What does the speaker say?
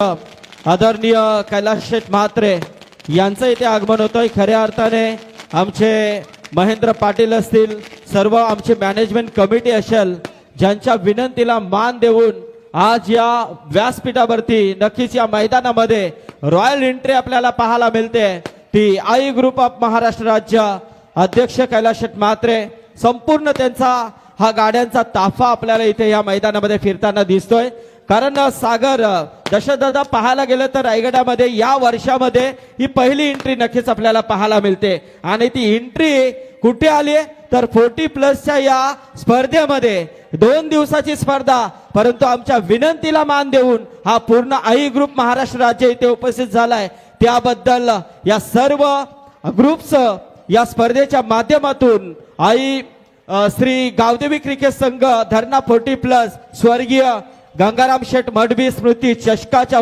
आदरणीय कैलास शेठ म्हात्रे यांचं इथे आगमन होतंय। खऱ्या अर्थाने आमचे महेंद्र पाटील असतील, सर्व आमची मॅनेजमेंट कमिटी असेल, ज्यांच्या विनंतीला मान देऊन आज या व्यासपीठावरती नक्कीच या मैदानामध्ये रॉयल एंट्री आपल्याला पाहायला मिळते। ती आई ग्रुप ऑफ महाराष्ट्र राज्य अध्यक्ष कैलास शेठ म्हात्रे, संपूर्ण त्यांचा हा गाड्यांचा ताफा आपल्याला इथे या मैदानामध्ये फिरताना दिसतोय। कारण सागर दशरथदा पाहायला गेलं तर रायगडामध्ये या वर्षामध्ये ही पहिली एंट्री नक्कीच आपल्याला पाहायला मिळते। आणि ती एंट्री कुठे आली तर 40+ या स्पर्धेमध्ये 2 दिवसाची स्पर्धा, परंतु आमच्या विनंतीला मान देऊन हा पूर्ण आई ग्रुप महाराष्ट्र राज्य इथे उपस्थित झालाय। त्याबद्दल या सर्व ग्रुप्स या स्पर्धेच्या माध्यमातून आई श्री गावदेवी क्रिकेट संघ धरणा 40+ स्वर्गीय गंगाराम शेठ मडवी स्मृती चषकाच्या